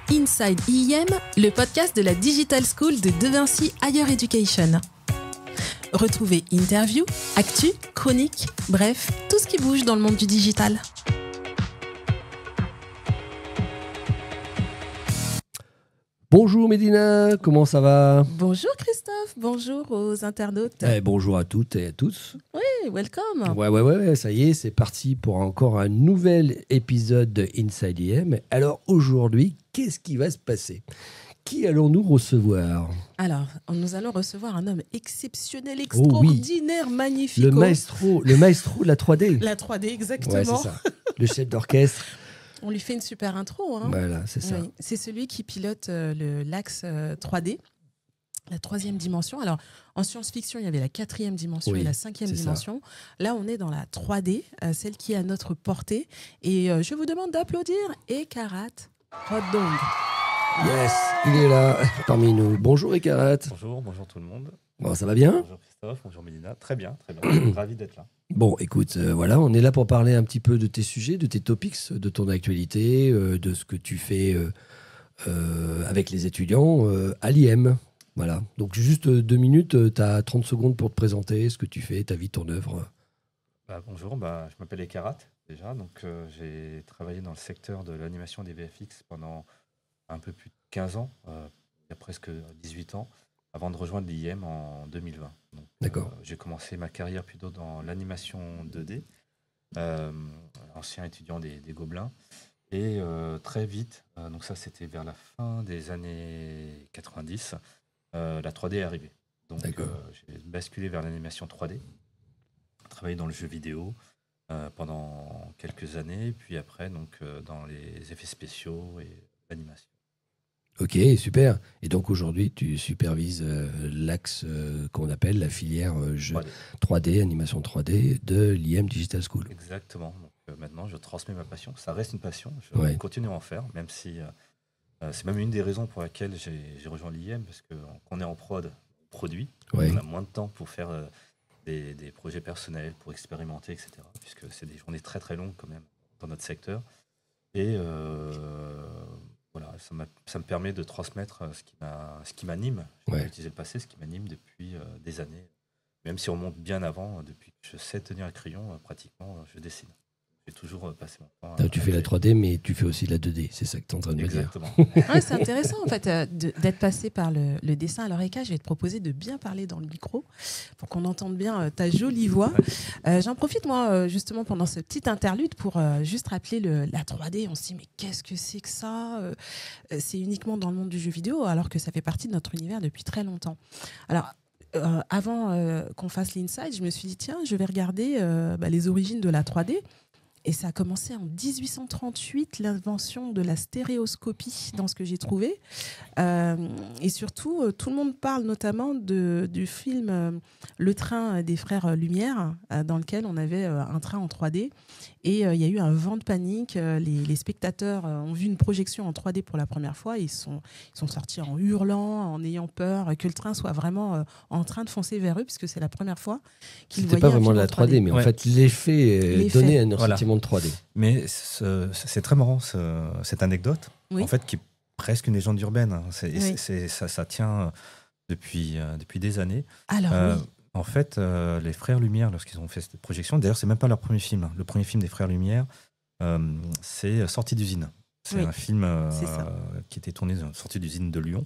Inside IEM, le podcast de la Digital School de De Vinci Higher Education. Retrouvez interviews, actus, chroniques, bref, tout ce qui bouge dans le monde du digital. Bonjour Médina, comment ça va? Bonjour Christophe, bonjour aux internautes. Bonjour à toutes et à tous. Oui, welcome. Ouais, ça y est, c'est parti pour encore un nouvel épisode de Inside IEM. Alors aujourd'hui, qu'est-ce qui va se passer? Qui allons-nous recevoir? Alors, nous allons recevoir un homme exceptionnel, extraordinaire, magnifique. Le maestro de la 3D. La 3D, exactement. Ouais, c'est ça. Le chef d'orchestre. On lui fait une super intro. Voilà, c'est ça. Oui. C'est celui qui pilote l'axe 3D, la 3e dimension. Alors, en science-fiction, il y avait la 4e dimension et la 5e dimension. Ça. Là, on est dans la 3D, celle qui est à notre portée. Et je vous demande d'applaudir Ekarat Rodong. Yes, il est là, parmi nous. Bonjour Ekarat. Bonjour tout le monde. Bon, ça va bien? Bonjour Christophe, bonjour Médina. Très bien. Ravi d'être là. Bon, écoute, voilà, on est là pour parler un petit peu de tes sujets, de tes topics, de ton actualité, de ce que tu fais avec les étudiants à l'IM. Voilà, donc juste 2 minutes, tu as 30 secondes pour te présenter, ce que tu fais, ta vie, ton œuvre. Bonjour, je m'appelle Ekarat déjà, donc j'ai travaillé dans le secteur de l'animation des VFX pendant un peu plus de 15 ans, il y a presque 18 ans, avant de rejoindre l'IM en 2020. Donc, d'accord. J'ai commencé ma carrière plutôt dans l'animation 2D, ancien étudiant des Gobelins, et très vite, donc ça c'était vers la fin des années 90, la 3D est arrivée. Donc j'ai basculé vers l'animation 3D, travaillé dans le jeu vidéo pendant quelques années, puis après donc, dans les effets spéciaux et l'animation. Ok, super. Et donc aujourd'hui, tu supervises l'axe qu'on appelle la filière jeu 3D, animation 3D de l'IM Digital School. Exactement. Donc maintenant, je transmets ma passion. Ça reste une passion. Je continue à en faire, même si c'est même une des raisons pour laquelle j'ai rejoint l'IM, parce que qu'on est en produit, on a moins de temps pour faire des projets personnels, pour expérimenter, etc. Puisque c'est des journées très très longues quand même dans notre secteur. Et voilà, ça me permet de transmettre ce qui m'anime. Je vais utiliser le passé, ce qui m'anime depuis des années. Même si on monte bien avant, depuis que je sais tenir un crayon, pratiquement, je dessine. J'ai toujours passé mon temps. Tu fais la 3D, mais tu fais aussi la 2D. C'est ça que tu es en train de me dire. Exactement. C'est intéressant en fait d'être passé par le dessin. Alors Eka, je vais te proposer de bien parler dans le micro pour qu'on entende bien ta jolie voix. J'en profite moi justement pendant ce petit interlude pour juste rappeler la 3D. On se dit mais qu'est-ce que c'est que ça? C'est uniquement dans le monde du jeu vidéo alors que ça fait partie de notre univers depuis très longtemps. Alors avant qu'on fasse l'inside, je me suis dit tiens, je vais regarder les origines de la 3D. Et ça a commencé en 1838, l'invention de la stéréoscopie dans ce que j'ai trouvé. Et surtout, tout le monde parle notamment du film Le Train des Frères Lumière, dans lequel on avait un train en 3D. Et il y a eu un vent de panique. Les spectateurs ont vu une projection en 3D pour la première fois. Ils sont sortis en hurlant, en ayant peur que le train soit vraiment en train de foncer vers eux, puisque c'est la première fois qu'ils voyaient C'était pas vraiment un film la 3D, mais en fait, l'effet donnait un sentiment de 3D. Mais c'est très marrant, cette anecdote, en fait, qui est presque une légende urbaine. Ça tient depuis des années. Alors, En fait, les Frères Lumière, lorsqu'ils ont fait cette projection, d'ailleurs, c'est même pas leur premier film. Le premier film des Frères Lumière, c'est Sortie d'usine. C'est un film qui était tourné dans Sortie d'usine de Lyon,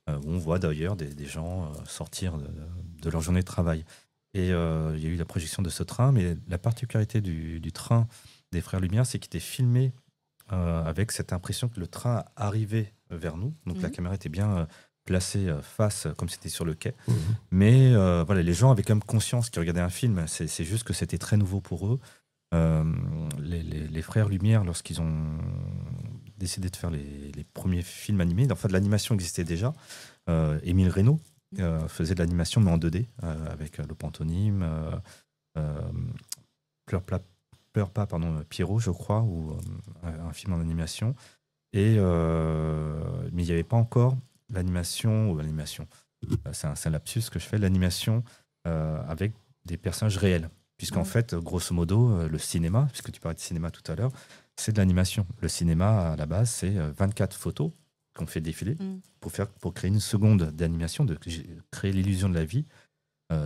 où on voit d'ailleurs des gens sortir de leur journée de travail. Et il y a eu la projection de ce train, mais la particularité du train des Frères Lumière, c'est qu'il était filmé avec cette impression que le train arrivait vers nous. Donc la caméra était bien placée face, comme c'était sur le quai. Mais les gens avaient quand même conscience qu'ils regardaient un film. C'est juste que c'était très nouveau pour eux. Les Frères Lumière, lorsqu'ils ont décidé de faire les premiers films animés, en fait l'animation existait déjà. Émile Reynaud faisait de l'animation, mais en 2D, avec le pantonyme, Pleure pas, Pierrot, je crois, ou un film en animation. Mais il n'y avait pas encore l'animation. C'est un lapsus que je fais, l'animation avec des personnages réels. Puisqu'en fait, grosso modo, le cinéma, puisque tu parlais de cinéma tout à l'heure, c'est de l'animation. Le cinéma, à la base, c'est 24 photos qu'on fait défiler pour créer une seconde d'animation, de créer l'illusion de la vie,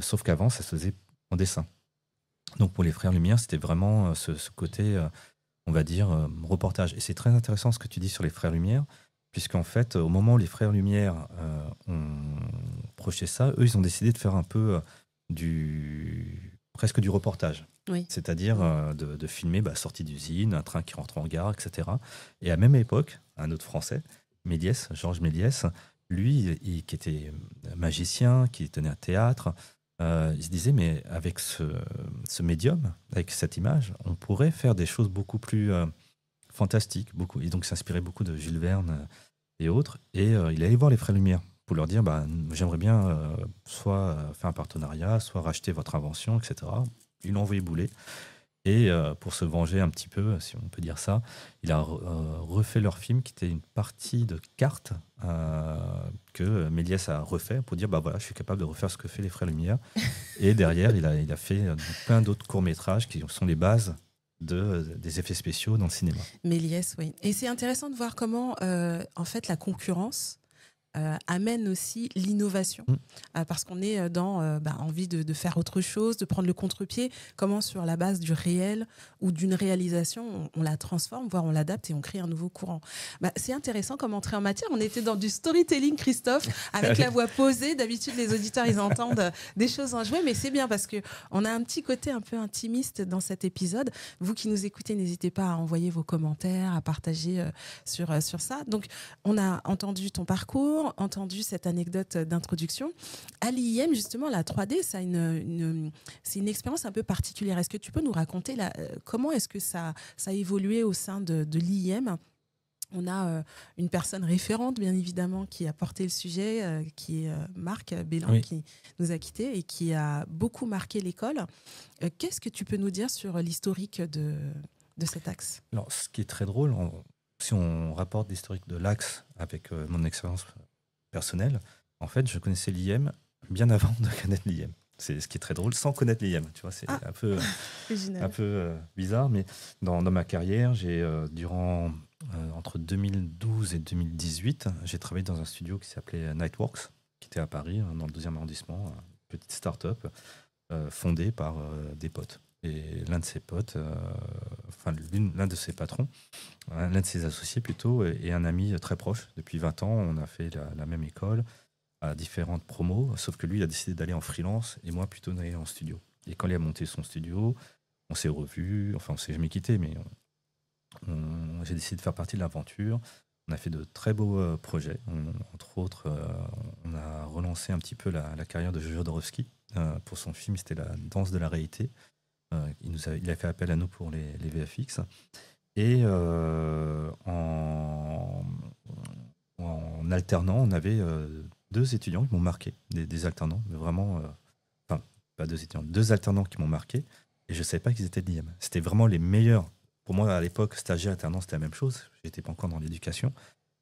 sauf qu'avant, ça se faisait en dessin. Donc pour les Frères Lumière, c'était vraiment ce côté, on va dire, reportage. Et c'est très intéressant ce que tu dis sur les Frères Lumière, puisqu'en fait, au moment où les Frères Lumière ont projeté ça, eux, ils ont décidé de faire un peu presque du reportage. Oui. C'est-à-dire de filmer sortie d'usine, un train qui rentre en gare, etc. Et à la même époque, un autre Français, Méliès, Georges Méliès, lui, qui était magicien, qui tenait un théâtre, il se disait, mais avec ce médium, avec cette image, on pourrait faire des choses beaucoup plus fantastiques. Et donc, il s'inspirait beaucoup de Jules Verne et autres. Et il allait voir les Frères Lumière pour leur dire, j'aimerais bien soit faire un partenariat, soit racheter votre invention, etc. Ils l'ont envoyé bouler. Et pour se venger un petit peu, si on peut dire ça, il a refait leur film qui était une partie de cartes que Méliès a refait pour dire voilà, je suis capable de refaire ce que fait les Frères Lumière. Et derrière, il a fait plein d'autres courts-métrages qui sont les bases des effets spéciaux dans le cinéma. Méliès, oui. Et c'est intéressant de voir comment, en fait, la concurrence amène aussi l'innovation, parce qu'on est dans envie de faire autre chose, de prendre le contre-pied, comment sur la base du réel ou d'une réalisation, on la transforme, voire on l'adapte et on crée un nouveau courant. C'est intéressant comme entrée en matière. On était dans du storytelling, Christophe, avec la voix posée. D'habitude, les auditeurs, ils entendent des choses en jouet, mais c'est bien parce qu'on a un petit côté un peu intimiste dans cet épisode. Vous qui nous écoutez, n'hésitez pas à envoyer vos commentaires, à partager sur ça. Donc, on a entendu ton parcours, entendu cette anecdote d'introduction. À l'IIM, justement, la 3D, ça c'est une expérience un peu particulière. Est-ce que tu peux nous raconter comment est-ce que ça a évolué au sein de l'IIM ? On a une personne référente, bien évidemment, qui a porté le sujet, qui est Marc Bélan, qui nous a quittés et qui a beaucoup marqué l'école. Qu'est-ce que tu peux nous dire sur l'historique de cet axe ? Alors, ce qui est très drôle, si on rapporte l'historique de l'axe avec mon expérience personnelle, en fait, je connaissais l'IM bien avant de connaître l'IM. C'est ce qui est très drôle, sans connaître l'IM. Tu vois, c'est un peu bizarre, mais dans ma carrière, j'ai entre 2012 et 2018, j'ai travaillé dans un studio qui s'appelait Nightworks, qui était à Paris, dans le 2e arrondissement, une petite start-up fondée par des potes. Et l'un de ses potes, l'un de ses patrons, l'un de ses associés plutôt, et un ami très proche. Depuis 20 ans, on a fait la même école, à différentes promos, sauf que lui, il a décidé d'aller en freelance et moi plutôt d'aller en studio. Et quand il a monté son studio, on s'est revus, on s'est jamais quitté, mais j'ai décidé de faire partie de l'aventure. On a fait de très beaux projets. Entre autres, on a relancé un petit peu la carrière de Jojo Dorowski. Pour son film, c'était La danse de la réalité. Il a fait appel à nous pour les VFX. Et en alternant, on avait 2 étudiants qui m'ont marqué, des alternants, mais vraiment, pas 2 étudiants, 2 alternants qui m'ont marqué, et je ne savais pas qu'ils étaient de l'IM. C'était vraiment les meilleurs. Pour moi, à l'époque, stagiaire, alternant, c'était la même chose. Je n'étais pas encore dans l'éducation,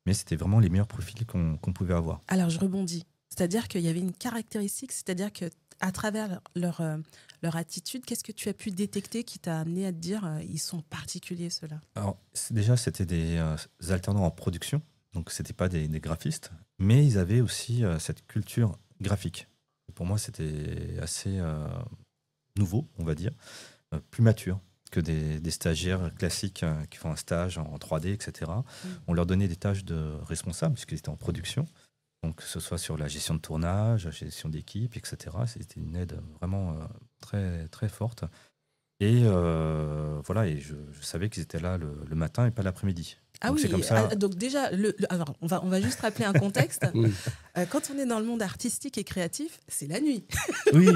mais c'était vraiment les meilleurs profils qu'on pouvait avoir. Alors, je rebondis. C'est-à-dire qu'il y avait une caractéristique, c'est-à-dire qu'à travers leur attitude, qu'est-ce que tu as pu détecter qui t'a amené à te dire ils sont particuliers, ceux-là ? Alors, déjà, c'était des alternants en production, donc ce n'étaient pas des graphistes, mais ils avaient aussi cette culture graphique. Pour moi, c'était assez nouveau, on va dire, plus mature que des stagiaires classiques qui font un stage en 3D, etc. On leur donnait des tâches de responsables, puisqu'ils étaient en production. Donc, que ce soit sur la gestion de tournage, la gestion d'équipe, etc. C'était une aide vraiment très, très forte. Et voilà, et je savais qu'ils étaient là le matin et pas l'après-midi. Ah donc oui, comme ça. Donc déjà, alors on va juste rappeler un contexte. Quand on est dans le monde artistique et créatif, c'est la nuit. Oui.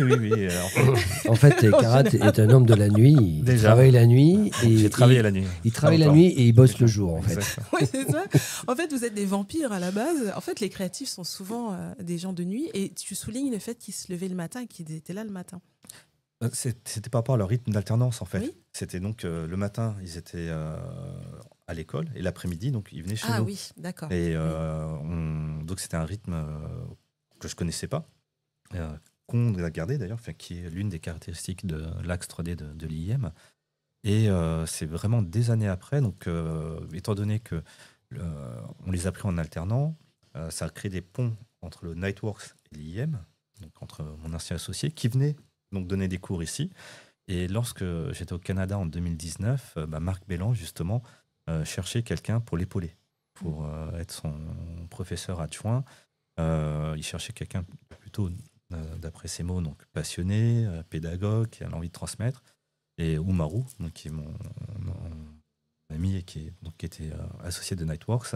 En fait, Karat est un homme de la nuit. Il travaille la nuit. J'ai travaillé la nuit. Il travaille la nuit et il bosse le jour, en fait. Oui, c'est ça. En fait, vous êtes des vampires à la base. En fait, les créatifs sont souvent des gens de nuit. Et tu soulignes le fait qu'ils se levaient le matin et qu'ils étaient là le matin. C'était par rapport à leur rythme d'alternance, en fait. Oui. C'était donc le matin, ils étaient à l'école, et l'après-midi, donc ils venaient chez nous. Ah oui, d'accord. Et donc c'était un rythme que je ne connaissais pas, qu'on a gardé d'ailleurs, qui est l'une des caractéristiques de l'axe 3D de l'IIM. Et c'est vraiment des années après, donc étant donné que on les a pris en alternant. Ça a créé des ponts entre le Nightworks et l'IM, donc entre mon ancien associé, qui venait donc donner des cours ici. Et lorsque j'étais au Canada en 2019, Marc Bellan, justement, cherchait quelqu'un pour l'épauler, pour être son professeur adjoint. Il cherchait quelqu'un plutôt, d'après ses mots, donc passionné, pédagogue, qui a l'envie de transmettre. Et Oumarou, donc, qui est mon ami et qui était associé de Nightworks,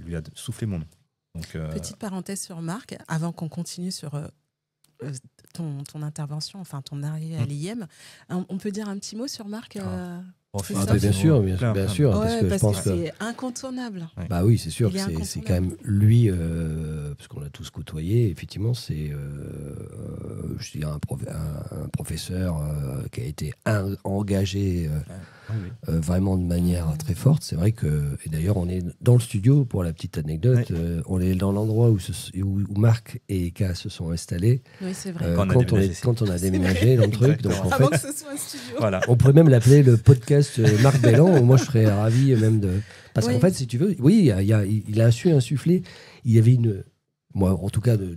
lui a soufflé mon nom. Donc, petite parenthèse sur Marc, avant qu'on continue sur ton intervention, enfin ton arrivée à l'IM, on peut dire un petit mot sur Marc bien sûr, ouais, parce que c'est incontournable. Bah oui, c'est sûr, c'est quand même lui, parce qu'on l'a tous côtoyé. Effectivement, c'est, je dirais, un professeur qui a été engagé vraiment de manière très forte. C'est vrai que, et d'ailleurs, on est dans le studio pour la petite anecdote. On est dans l'endroit où Marc et Eka se sont installés. Oui, c'est vrai. Quand on a déménagé dans le truc. Donc, en avant fait, que ce soit un studio. Voilà. On pourrait même l'appeler le podcast Marc Bellan. Moi, je serais ravi même de. Parce qu'en fait, si tu veux, oui, il a su insuffler. Il y avait une. Moi, en tout cas, du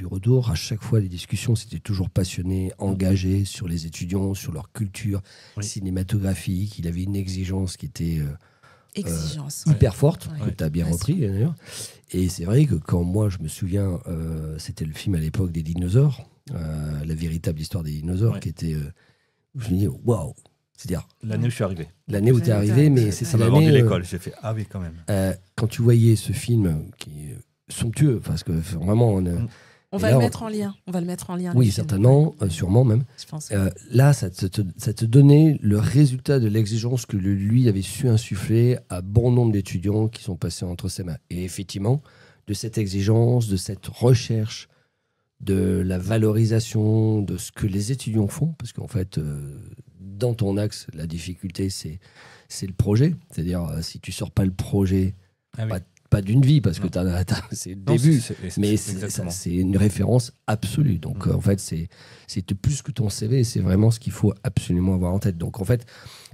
retour, à chaque fois, les discussions, c'était toujours passionné, engagé sur les étudiants, sur leur culture cinématographique. Il avait une exigence qui était hyper forte, que tu as bien repris d'ailleurs. Et c'est vrai que quand moi, je me souviens, c'était le film à l'époque des dinosaures, la véritable histoire des dinosaures, qui était. Je me dis, waouh! C'est-à-dire. L'année où je suis arrivé. L'année où tu es arrivé, mais c'est l'année. Vendu l'école, j'ai fait ah oui, quand même. Quand tu voyais ce film qui est somptueux, parce que vraiment. On va le mettre en lien. On va le mettre en lien. Oui, certainement, sûrement même. Je pense. Là, ça te donnait le résultat de l'exigence que lui avait su insuffler à bon nombre d'étudiants qui sont passés entre ses mains. Et effectivement, de cette exigence, de cette recherche, de la valorisation de ce que les étudiants font, parce qu'en fait, dans ton axe, la difficulté, c'est le projet. C'est-à-dire, si tu sors pas le projet, pas d'une vie, parce que c'est le début, mais c'est une référence absolue. Donc, en fait, c'est plus que ton CV, c'est vraiment ce qu'il faut absolument avoir en tête. Donc, en fait,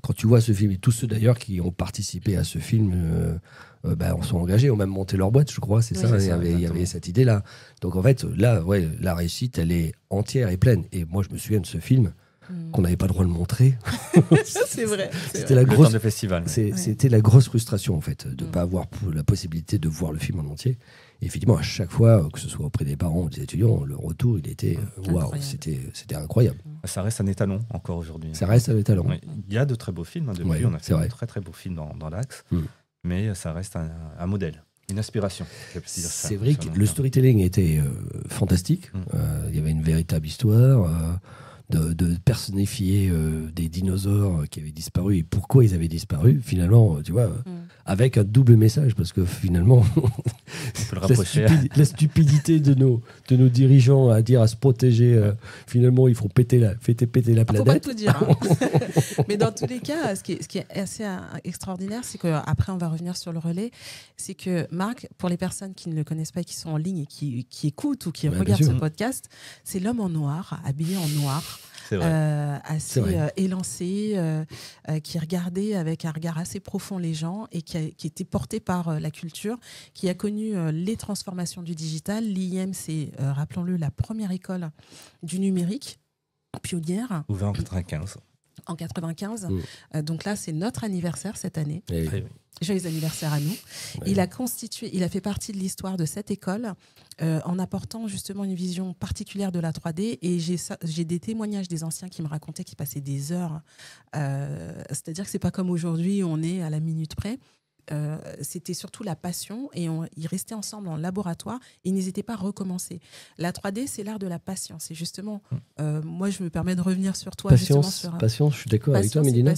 quand tu vois ce film, et tous ceux d'ailleurs qui ont participé à ce film, on sont engagés, ont même monté leur boîte, je crois, c'est ça, il y avait cette idée-là. Donc en fait, là, la réussite, elle est entière et pleine. Et moi, je me souviens de ce film qu'on n'avait pas le droit de montrer. C'est vrai. C'était la grosse festival. C'était la grosse frustration, en fait, de ne pas avoir la possibilité de voir le film en entier. Et effectivement, à chaque fois, que ce soit auprès des parents ou des étudiants, le retour, il était waouh, c'était incroyable. Ça reste un étalon encore aujourd'hui. Ça reste un étalon. Il y a de très beaux films. Depuis, on a fait de très très beaux films dans l'axe. Mais ça reste un modèle, une inspiration. C'est vrai que le storytelling était fantastique. Il y avait une véritable histoire de personnifier des dinosaures qui avaient disparu et pourquoi ils avaient disparu. Finalement, tu vois, avec un double message, parce que finalement, la stupidité de nos dirigeants à dire à se protéger, finalement, ils font péter la planète. Faut pas tout dire. Hein. Mais dans tous les cas, ce qui est assez extraordinaire, c'est qu'après, on va revenir sur le relais, c'est que Marc, pour les personnes qui ne le connaissent pas et qui sont en ligne et qui écoutent ou qui regardent ce podcast, c'est l'homme en noir, habillé en noir. Assez élancé, qui regardait avec un regard assez profond les gens et qui était porté par la culture, qui a connu les transformations du digital. L'IM, c'est, rappelons-le, la première école du numérique, pionnière. Ouvert en 95. En 95. Donc là, c'est notre anniversaire cette année. Joyeux anniversaire à nous. Ouais. Il a fait partie de l'histoire de cette école en apportant justement une vision particulière de la 3D. Et j'ai des témoignages des anciens qui me racontaient qu'ils passaient des heures. C'est-à-dire que c'est pas comme aujourd'hui, on est à la minute près. C'était surtout la passion et ils restaient ensemble en laboratoire et ils n'hésitaient pas à recommencer. La 3D, c'est l'art de la patience. C'est justement, moi je me permets de revenir sur toi. Patience, je suis d'accord avec toi, Mélina.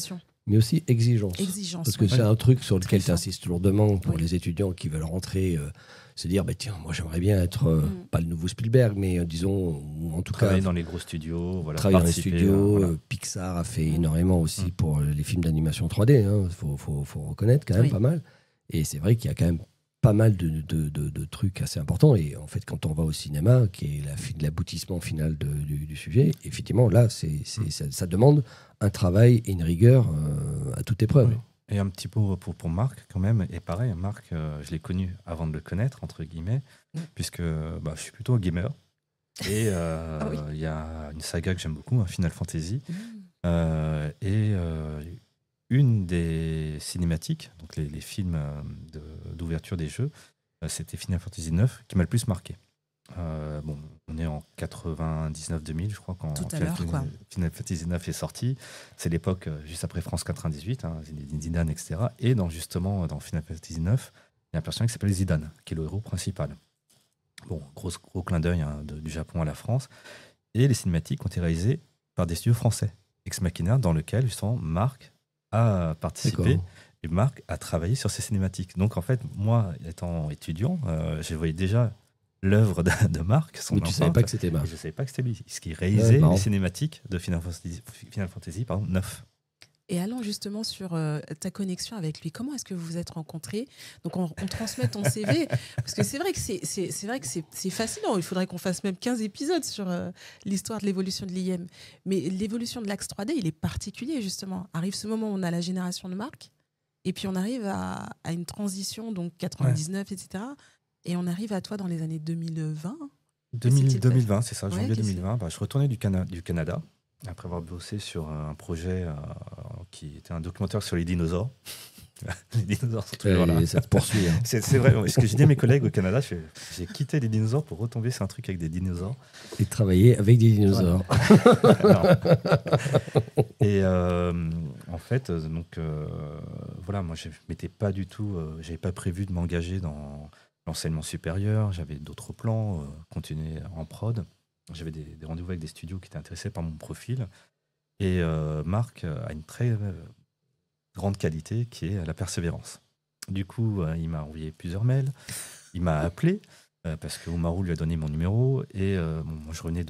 Mais aussi exigence. Parce que c'est un truc sur lequel tu insistes lourdement pour les étudiants qui veulent rentrer, se dire, tiens, moi j'aimerais bien être, pas le nouveau Spielberg, mais disons, ou en tout travailler dans les gros studios. Travailler dans les studios. Pixar a fait énormément aussi pour les films d'animation 3D. Faut reconnaître quand même pas mal. Et c'est vrai qu'il y a quand même pas mal de trucs assez importants. Et en fait, quand on va au cinéma, qui est l'aboutissement final du sujet, effectivement, là, ça demande un travail et une rigueur à toute épreuve. Et un petit peu pour Marc quand même. Et pareil, Marc, je l'ai connu avant de le connaître, entre guillemets, puisque je suis plutôt un gamer. Et il y a une saga que j'aime beaucoup, Final Fantasy. Une des cinématiques, donc les films d'ouverture des jeux, c'était Final Fantasy IX qui m'a le plus marqué. On est en 99-2000, je crois, quand Final Fantasy IX est sorti. C'est l'époque juste après France 98, Zidane, etc. Et dans Final Fantasy IX, il y a un personnage qui s'appelle Zidane, qui est le héros principal. Gros clin d'œil du Japon à la France. Et les cinématiques ont été réalisées par des studios français, Ex Machina, dans lequel justement Marc a participé. Et Marc a travaillé sur ces cinématiques. Donc en fait, moi, étant étudiant, je voyais déjà l'œuvre de Marc. Mais tu ne savais pas que c'était Marc. Je ne savais pas que c'était lui. Ce qui réalisait les cinématiques de Final Fantasy 9. Et allons justement sur ta connexion avec lui. Comment est-ce que vous vous êtes rencontrés? Donc on transmet ton CV, parce que c'est vrai que c'est fascinant. Il faudrait qu'on fasse même 15 épisodes sur l'histoire de l'évolution de l'IM. Mais l'évolution de l'axe 3D, il est particulier justement. Arrive ce moment où on a la génération de Marc, et puis on arrive à une transition, donc 99, etc. Et on arrive à toi dans les années 2020. 2020, c'est ça, janvier 2020. Je retournais du Canada. Après avoir bossé sur un projet qui était un documentaire sur les dinosaures. Les dinosaures sont toujours là. Ça te poursuit. C'est vrai. Ce que je dis à mes collègues au Canada, j'ai quitté les dinosaures pour retomber sur un truc avec des dinosaures. Et travailler avec des dinosaures. Et en fait, moi, je m'étais pas du tout, j'avais pas prévu de m'engager dans l'enseignement supérieur. J'avais d'autres plans, continuer en prod. J'avais des rendez-vous avec des studios qui étaient intéressés par mon profil. Et Marc a une très grande qualité qui est la persévérance. Du coup, il m'a envoyé plusieurs mails. Il m'a appelé parce que Omarou lui a donné mon numéro. Et moi, je revenais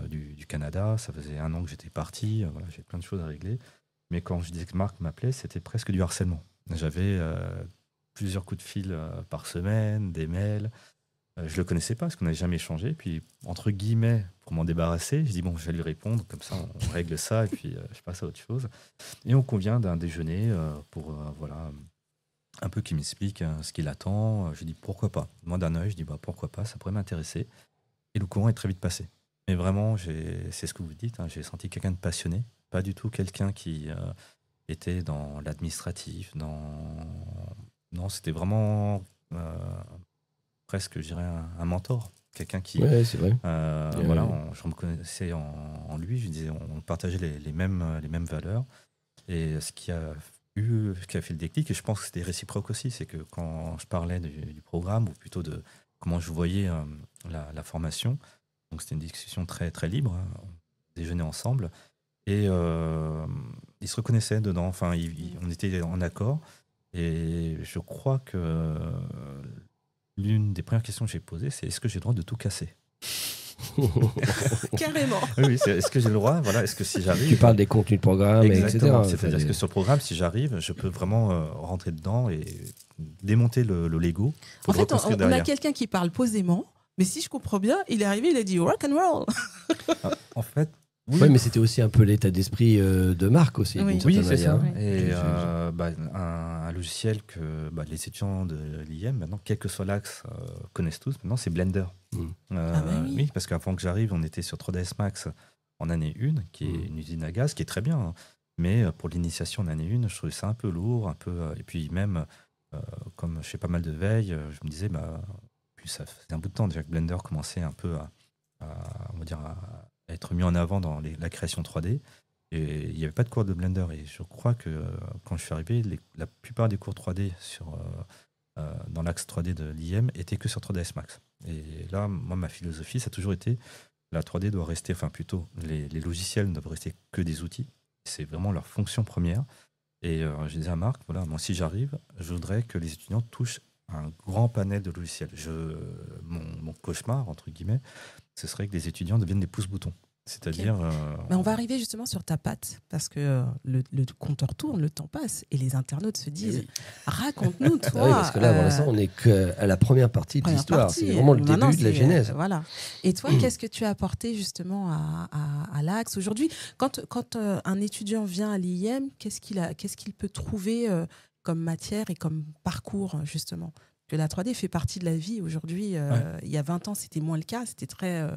du Canada. Ça faisait 1 an que j'étais parti. J'avais plein de choses à régler. Mais quand je disais que Marc m'appelait, c'était presque du harcèlement. J'avais plusieurs coups de fil par semaine, des mails. Je ne le connaissais pas parce qu'on n'avait jamais échangé. Puis, entre guillemets, pour m'en débarrasser, je dis je vais lui répondre. Comme ça, on règle ça et puis je passe à autre chose. Et on convient d'un déjeuner pour, un peu qu'il m'explique ce qu'il attend. Je dis pourquoi pas. Moi, d'un œil, je dis pourquoi pas, ça pourrait m'intéresser. Et le courant est très vite passé. Mais vraiment, c'est ce que vous dites, j'ai senti quelqu'un de passionné. Pas du tout quelqu'un qui était dans l'administratif. Non, c'était vraiment... presque, je dirais, un mentor. Quelqu'un qui... Ouais, c'est vrai. Je me reconnaissais en lui. Je disais, on partageait les mêmes valeurs. Et ce qui a fait le déclic, et je pense que c'était réciproque aussi, c'est que quand je parlais du programme, ou plutôt de comment je voyais la formation, donc c'était une discussion très, très libre, on déjeunait ensemble, et il se reconnaissait dedans. Enfin, on était en accord. Et je crois que... l'une des premières questions que j'ai posées, c'est est-ce que j'ai le droit de tout casser? Carrément. Oui, est-ce que j'ai le droit? Est-ce que si j'arrive... Tu parles des contenus de programme, exactement, etc. C'est-à-dire que sur le programme, si j'arrive, je peux vraiment rentrer dedans et démonter le Lego. En fait, on a quelqu'un qui parle posément, mais si je comprends bien, il est arrivé, il a dit rock and roll. En fait, oui, mais c'était aussi un peu l'état d'esprit de Marc aussi. Oui, c'est ça. Et un logiciel que les étudiants de l'IM, maintenant, quel que soit l'axe, connaissent tous, maintenant, c'est Blender. Oui, parce qu'avant que j'arrive, on était sur 3ds Max en année 1, qui est une usine à gaz, qui est très bien. Mais pour l'initiation en année 1, je trouvais ça un peu lourd. Et puis même, comme je fais pas mal de veille, je me disais, puis ça faisait un bout de temps déjà que Blender commençait un peu à être mis en avant dans la création 3D. Et il n'y avait pas de cours de Blender. Et je crois que quand je suis arrivé, la plupart des cours 3D dans l'axe 3D de l'IM étaient que sur 3ds Max. Et là, moi, ma philosophie, ça a toujours été la 3D doit rester, enfin plutôt, les logiciels ne doivent rester que des outils. C'est vraiment leur fonction première. Et je disais à Marc, moi, si j'arrive, je voudrais que les étudiants touchent un grand panel de logiciels. Mon cauchemar, entre guillemets, ce serait que les étudiants deviennent des pouces-boutons. C'est-à-dire... On va arriver justement sur ta patte, parce que le compteur tourne, le temps passe, et les internautes se disent raconte-nous, toi. Oui, parce que là, pour l'instant, on n'est qu'à la première partie de l'histoire. C'est vraiment le début de la genèse. Voilà. Et toi, qu'est-ce que tu as apporté justement à l'Axe aujourd'hui? Quand un étudiant vient à l'IEM, qu'est-ce qu'il peut trouver comme matière et comme parcours, justement? Que la 3D fait partie de la vie aujourd'hui. Il y a 20 ans, c'était moins le cas. C'était très...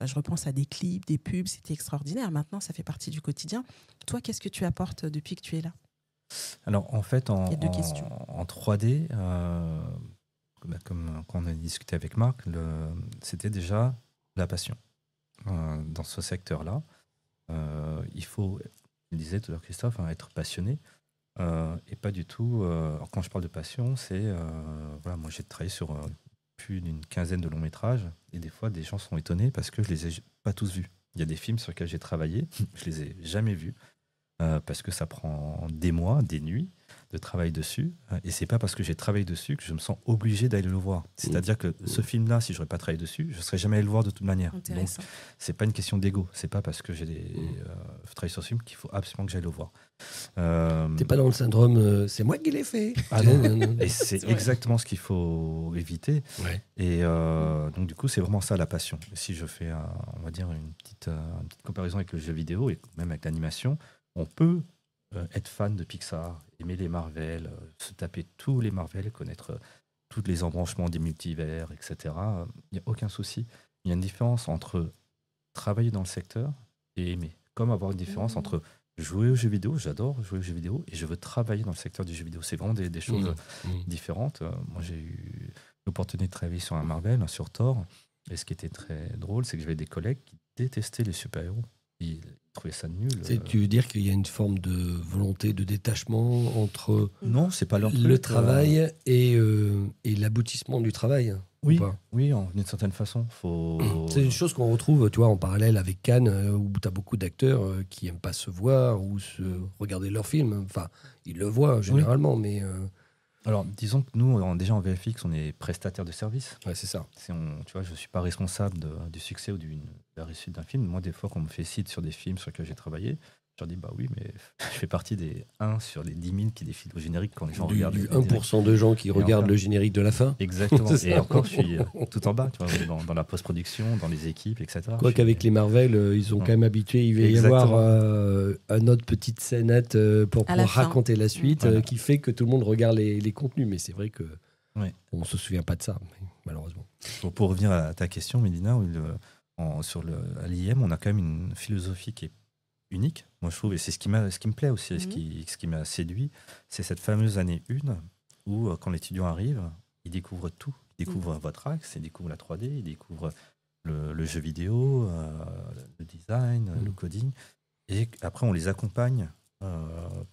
je repense à des clips, des pubs, c'était extraordinaire. Maintenant, ça fait partie du quotidien. Toi, qu'est-ce que tu apportes depuis que tu es là? Alors, en fait, en 3D, comme quand on a discuté avec Marc, c'était déjà la passion. Dans ce secteur-là, il faut, il disait tout à l'heure Christophe, être passionné. Et pas du tout. Quand je parle de passion, c'est voilà, moi j'ai travaillé sur plus d'une quinzaine de longs métrages et des fois des gens sont étonnés parce que je les ai pas tous vus. Il y a des films sur lesquels j'ai travaillé, je les ai jamais vus parce que ça prend des mois, des nuits de travail dessus et c'est pas parce que j'ai travaillé dessus que je me sens obligé d'aller le voir. C'est-à-dire que ce film-là, si j'aurais pas travaillé dessus, je serais jamais allé le voir de toute manière. Donc c'est pas une question d'ego. C'est pas parce que j'ai travaillé sur ce film qu'il faut absolument que j'aille le voir. T'es pas dans le syndrome c'est moi qui l'ai fait. Ah non. Et c'est exactement ce qu'il faut éviter. Ouais. Et donc du coup c'est vraiment ça la passion. Si je fais on va dire une petite comparaison avec le jeu vidéo et même avec l'animation, on peut être fan de Pixar, aimer les Marvel, se taper tous les Marvel, connaître tous les embranchements des multivers, etc. Il n'y a aucun souci. Il y a une différence entre travailler dans le secteur et aimer. Comme avoir une différence entre jouer aux jeux vidéo, j'adore jouer aux jeux vidéo, et je veux travailler dans le secteur du jeu vidéo. C'est vraiment des choses différentes. Moi, j'ai eu l'opportunité de travailler sur un Marvel, sur Thor, et ce qui était très drôle, c'est que j'avais des collègues qui détestaient les super-héros. Ils trouvaient ça nul. Tu veux dire qu'il y a une forme de volonté de détachement entre non, c'est pas leur le travail et l'aboutissement du travail? Oui, d'une certaine façon. C'est une chose qu'on retrouve, tu vois, en parallèle avec Cannes, où tu as beaucoup d'acteurs qui n'aiment pas se voir ou regarder leurs films. Enfin, ils le voient généralement, mais... Alors, disons que nous, déjà en VFX, on est prestataire de service. Ouais, c'est ça. Tu vois, je ne suis pas responsable du succès ou de la réussite d'un film. Moi, des fois, quand on me fait cite sur des films sur lesquels j'ai travaillé, je leur dis, bah oui, mais je fais partie des 1 sur les 10 000 qui défilent au générique quand les gens regardent. Du 1% de gens qui regardent le générique de la fin. Exactement. Et encore, je suis tout en bas, tu vois, dans la post-production, dans les équipes, etc. Quoi qu'avec les Marvel, ils ont quand même habitué, il va y avoir une autre petite scénette pour pouvoir raconter la suite qui fait que tout le monde regarde les contenus. Mais c'est vrai que on ne se souvient pas de ça, malheureusement. Bon, pour revenir à ta question, Mélina, à l'IM, on a quand même une philosophie qui est unique, moi je trouve, et c'est ce qui me plaît aussi, ce qui m'a séduit, c'est cette fameuse année 1 où quand l'étudiant arrive, il découvre tout. Il découvre votre axe, il découvre la 3D, il découvre le jeu vidéo, le design, le coding, et après on les accompagne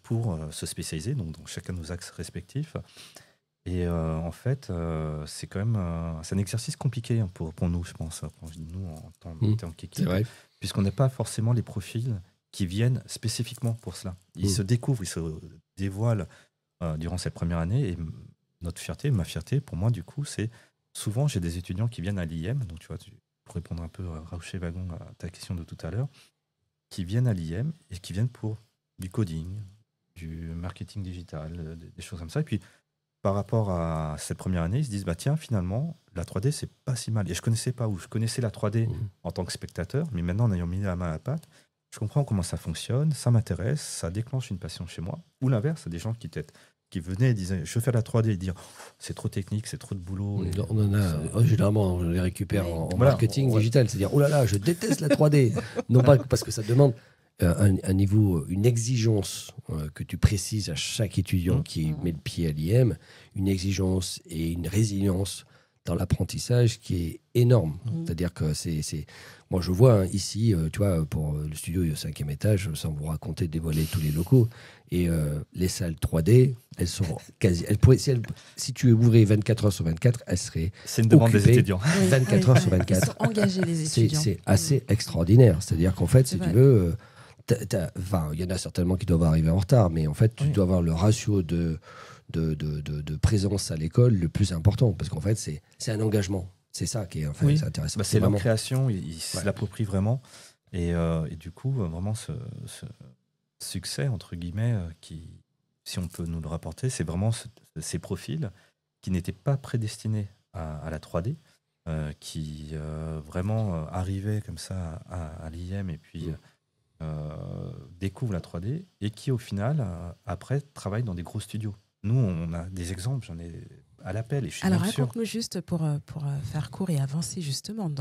pour se spécialiser, donc dans chacun de nos axes respectifs. Et en fait, c'est quand même c'est un exercice compliqué pour nous, je pense, quand je dis nous en tant qu'équipe, puisqu'on n'a pas forcément les profils qui viennent spécifiquement pour cela. Ils se découvrent, ils se dévoilent durant cette première année. Et ma fierté, pour moi, du coup, c'est souvent, j'ai des étudiants qui viennent à l'IM, donc tu vois, pour répondre un peu à Raucher Wagon, à ta question de tout à l'heure, qui viennent à l'IM et qui viennent pour du coding, du marketing digital, des choses comme ça. Et puis, par rapport à cette première année, ils se disent, bah tiens, finalement, la 3D, c'est pas si mal. Et je connaissais pas, ou je connaissais la 3D en tant que spectateur, mais maintenant, en ayant mis la main à la pâte, je comprends comment ça fonctionne, ça m'intéresse, ça déclenche une passion chez moi. Ou l'inverse, il y a des gens qui venaient et disaient, je veux faire la 3D, et dire, c'est trop technique, c'est trop de boulot. On en a, généralement, on les récupère en marketing digital, c'est-à-dire, oh là là, je déteste la 3D. Non pas parce que ça demande un niveau, une exigence que tu précises à chaque étudiant qui met le pied à l'IM, une exigence et une résilience dans l'apprentissage qui est énorme. C'est-à-dire que moi je vois ici, tu vois, pour le studio au 5e étage, sans vous raconter, dévoiler tous les locaux, et les salles 3D, elles sont quasi... si tu ouvrais 24 heures sur 24, elles seraient c'est une demande des étudiants. 24 heures sur 24. Ils sont engagés, les étudiants. C'est assez extraordinaire. C'est-à-dire qu'en fait, si tu veux... il y en a certainement qui doivent arriver en retard, mais en fait, tu dois avoir le ratio de présence à l'école le plus important, parce qu'en fait, c'est un engagement. C'est ça qui est, en fait, c'est intéressant. C'est leur création, ils se l'approprient vraiment. Et du coup, vraiment, ce succès, entre guillemets, qui, si on peut nous le rapporter, c'est vraiment ces profils qui n'étaient pas prédestinés à la 3D, qui vraiment arrivaient comme ça à l'IM et puis découvrent la 3D et qui, au final, après, travaillent dans des gros studios. Nous, on a des exemples, j'en ai à l'appel et je suis Alors même sûr. raconte-nous juste pour faire court et avancer justement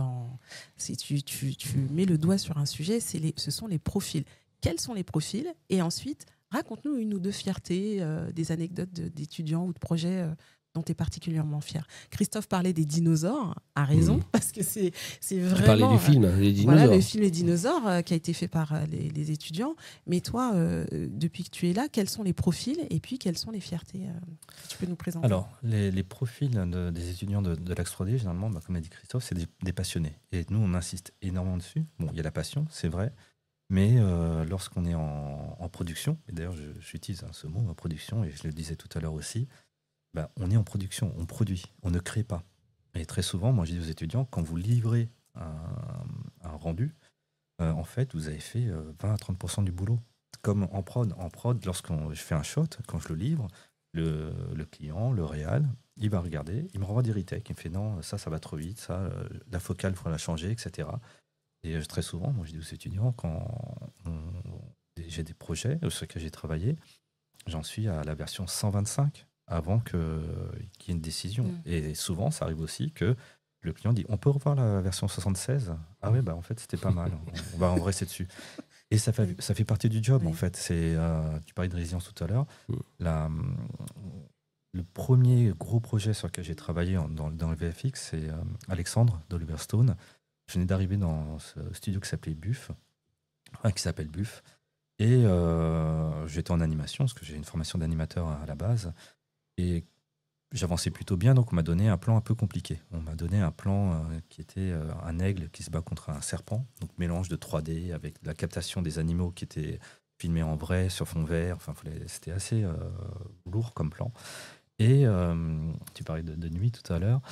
si tu mets le doigt sur un sujet, ce sont les profils. Quels sont les profils? Et ensuite, raconte-nous une ou deux fiertés, des anecdotes d'étudiants ou de projets dont tu es particulièrement fier. Christophe parlait des dinosaures, à raison, parce que c'est vraiment... Tu parlais du film, les dinosaures. Voilà, le film Les Dinosaures qui a été fait par les étudiants. Mais toi, depuis que tu es là, quels sont les profils et puis quelles sont les fiertés que tu peux nous présenter? Alors, les profils des étudiants de l'Axe 3D, généralement, comme a dit Christophe, c'est des passionnés. Et nous, on insiste énormément dessus. Bon, il y a la passion, c'est vrai. Mais lorsqu'on est en production, et d'ailleurs j'utilise ce mot, en production, et je le disais tout à l'heure aussi, on est en production, on produit, on ne crée pas. Et très souvent, moi je dis aux étudiants, quand vous livrez un rendu, en fait, vous avez fait 20 à 30% du boulot. Comme en prod. En prod, je fais un shot, quand je le livre, le client, le réal, il va regarder, il me renvoie des retakes, il me fait non, ça va trop vite, ça, la focale, il faudra la changer, etc. Et très souvent, moi je dis aux étudiants, quand j'ai des projets sur lesquels j'ai travaillé, j'en suis à la version 125 avant qu'il y ait une décision. Et souvent, ça arrive aussi que le client dit on peut revoir la version 76 ? Ah ouais, en fait, c'était pas mal, on va en rester dessus. Et ça fait partie du job, en fait. Tu parlais de résilience tout à l'heure. Le premier gros projet sur lequel j'ai travaillé dans le VFX, c'est Alexandre d'Oliver Stone. Je venais d'arriver dans ce studio qui s'appelle Buff. Et j'étais en animation, parce que j'ai une formation d'animateur à la base. Et j'avançais plutôt bien, donc on m'a donné un plan un peu compliqué. On m'a donné un plan qui était un aigle qui se bat contre un serpent, donc mélange de 3D avec la captation des animaux qui étaient filmés en vrai, sur fond vert. Enfin, c'était assez lourd comme plan. Et tu parlais de nuit tout à l'heure.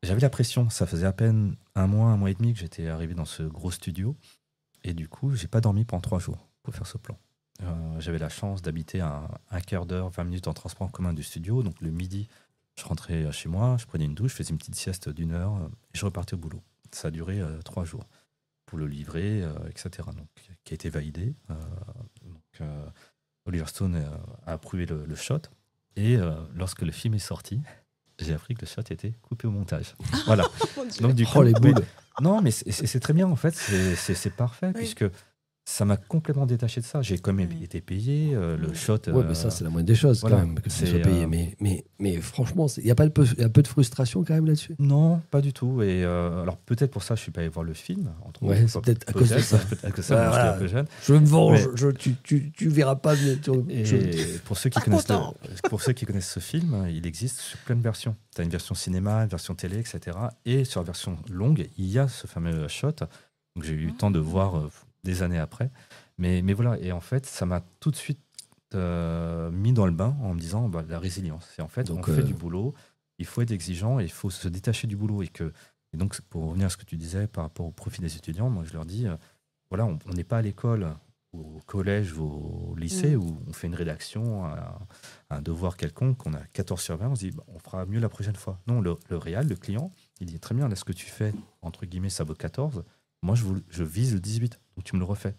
J'avais la pression, ça faisait à peine un mois et demi que j'étais arrivé dans ce gros studio. Et du coup, j'ai pas dormi pendant 3 jours pour faire ce plan. J'avais la chance d'habiter un quart d'heure, 20 minutes en transport en commun du studio. Donc le midi, je rentrais chez moi, je prenais une douche, je faisais une petite sieste d'1 heure et je repartais au boulot. Ça a duré 3 jours pour le livrer, etc. Donc, qui a été validé. Oliver Stone a approuvé le shot. Et lorsque le film est sorti, j'ai appris que le shot était coupé au montage. Voilà. Donc du coup, les boules. Non, mais c'est très bien en fait. C'est parfait puisque ça m'a complètement détaché de ça. J'ai quand même été payé le shot. Ouais, mais ça c'est la moindre des choses quand même que tu sois payé. Mais franchement, il y a un peu de frustration quand même là-dessus. Non, pas du tout. Et alors peut-être pour ça, je suis pas allé voir le film. Ouais, c'est peut-être à cause de ça. Peut-être que ça, j'étais un peu jeune. Je me venge. Tu verras pas. Pour ceux qui connaissent ce film, il existe sur plein de versions. Tu as une version cinéma, une version télé, etc. Et sur la version longue, il y a ce fameux shot. Donc j'ai eu le temps de voir des années après. Mais voilà. Et en fait, ça m'a tout de suite mis dans le bain en me disant la résilience. C'est en fait, donc, on fait du boulot, il faut être exigeant et il faut se détacher du boulot. Et donc, pour revenir à ce que tu disais par rapport au profit des étudiants, moi je leur dis, voilà, on n'est pas à l'école, au collège ou au lycée où on fait une rédaction, un devoir quelconque, on a 14/20, on se dit on fera mieux la prochaine fois. Non, le réal, le client, il dit très bien, là ce que tu fais, entre guillemets, ça vaut 14, moi je vise le 18, donc tu me le refais.